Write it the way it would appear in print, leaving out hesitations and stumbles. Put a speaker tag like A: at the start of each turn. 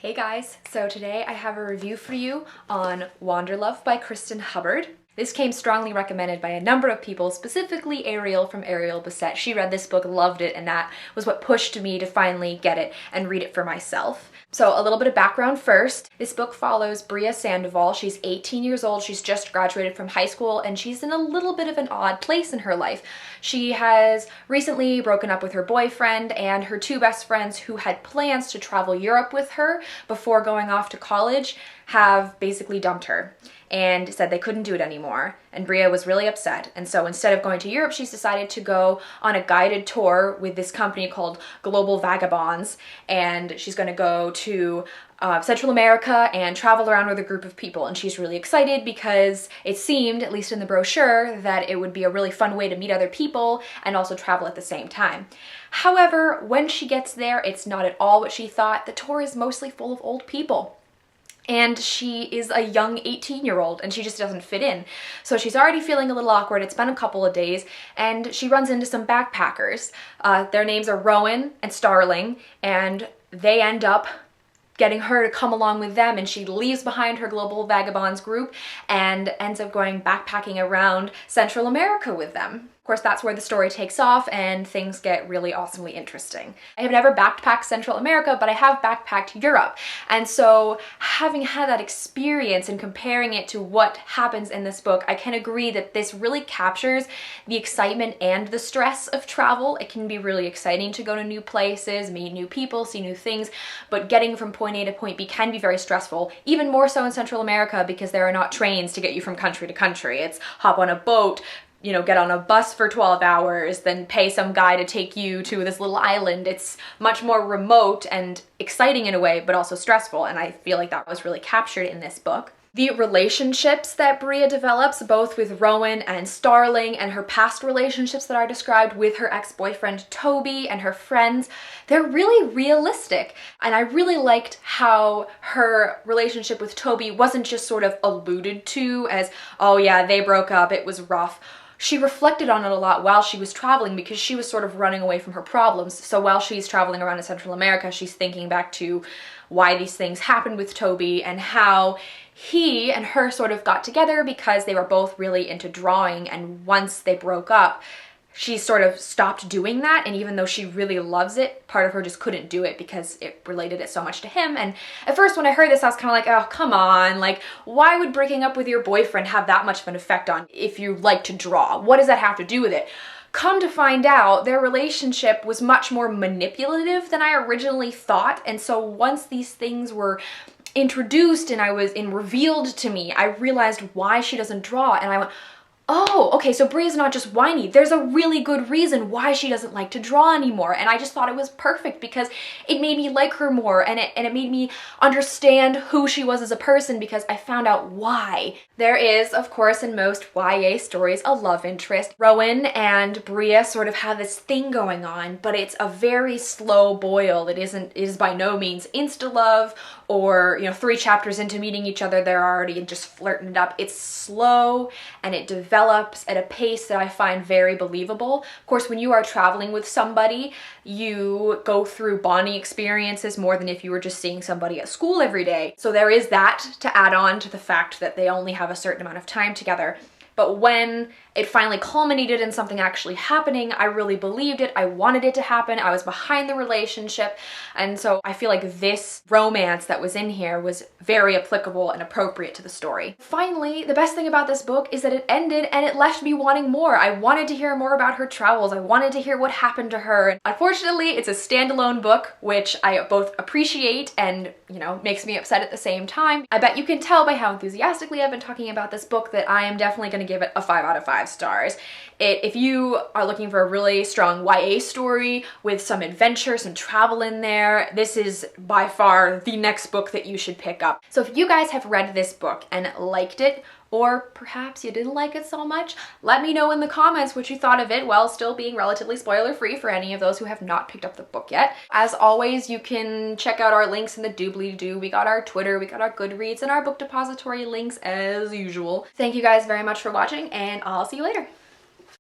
A: Hey guys, so today I have a review for you on Wanderlove by Kristen Hubbard. This came strongly recommended by a number of people, specifically Ariel from Ariel Bissett. She read this book, loved it, and that was what pushed me to finally get it and read it for myself. So a little bit of background first. This book follows Bria Sandoval. She's 18 years old, she's just graduated from high school, and she's in a little bit of an odd place in her life. She has recently broken up with her boyfriend, and her two best friends who had plans to travel Europe with her before going off to college have basically dumped her and said they couldn't do it anymore. And Bria was really upset. And so instead of going to Europe, she's decided to go on a guided tour with this company called Global Vagabonds. And she's going to go to Central America and travel around with a group of people. And she's really excited because it seemed, at least in the brochure, that it would be a really fun way to meet other people and also travel at the same time. However, when she gets there, it's not at all what she thought. The tour is mostly full of old people. And she is a young 18-year-old and she just doesn't fit in. So she's already feeling a little awkward. It's been a couple of days and she runs into some backpackers. Their names are Rowan and Starling, and they end up getting her to come along with them, and she leaves behind her Global Vagabonds group and ends up going backpacking around Central America with them. Of course, that's where the story takes off and things get really awesomely interesting. I have never backpacked Central America, but I have backpacked Europe. And so having had that experience and comparing it to what happens in this book, I can agree that this really captures the excitement and the stress of travel. It can be really exciting to go to new places, meet new people, see new things, but getting from point A to point B can be very stressful, even more so in Central America because there are not trains to get you from country to country. It's hop on a boat, get on a bus for 12 hours, then pay some guy to take you to this little island. It's much more remote and exciting in a way, but also stressful, and I feel like that was really captured in this book. The relationships that Bria develops, both with Rowan and Starling, and her past relationships that are described with her ex-boyfriend Toby and her friends, they're really realistic. And I really liked how her relationship with Toby wasn't just sort of alluded to as, oh yeah, they broke up, it was rough. She reflected on it a lot while she was traveling because she was sort of running away from her problems. So while she's traveling around in Central America, she's thinking back to why these things happened with Toby and how he and her sort of got together because they were both really into drawing, and once they broke up, she sort of stopped doing that, and even though she really loves it, part of her just couldn't do it because it related it so much to him. And at first when I heard this, I was kind of like, oh, come on, like, why would breaking up with your boyfriend have that much of an effect on if you like to draw? What does that have to do with it? Come to find out, their relationship was much more manipulative than I originally thought, and so once these things were introduced and revealed to me, I realized why she doesn't draw, and I went, oh, okay, so Bria's not just whiny. There's a really good reason why she doesn't like to draw anymore. And I just thought it was perfect because it made me like her more, and it made me understand who she was as a person because I found out why. There is, of course, in most YA stories, a love interest. Rowan and Bria sort of have this thing going on, but it's a very slow boil. It is by no means insta-love or, 3 chapters into meeting each other, they're already just flirting it up. It's slow and it develops at a pace that I find very believable. Of course, when you are traveling with somebody, you go through bonding experiences more than if you were just seeing somebody at school every day. So there is that to add on to the fact that they only have a certain amount of time together. But when it finally culminated in something actually happening, I really believed it. I wanted it to happen. I was behind the relationship. And so I feel like this romance that was in here was very applicable and appropriate to the story. Finally, the best thing about this book is that it ended and it left me wanting more. I wanted to hear more about her travels. I wanted to hear what happened to her. Unfortunately, it's a standalone book, which I both appreciate and, makes me upset at the same time. I bet you can tell by how enthusiastically I've been talking about this book that I am definitely going to give it a 5 out of 5 stars. If you are looking for a really strong YA story with some adventure, some travel in there, this is by far the next book that you should pick up. So if you guys have read this book and liked it, or perhaps you didn't like it so much, let me know in the comments what you thought of it while still being relatively spoiler-free for any of those who have not picked up the book yet. As always, you can check out our links in the doobly-doo. We got our Twitter, we got our Goodreads, and our book depository links as usual. Thank you guys very much for watching, and I'll see you later.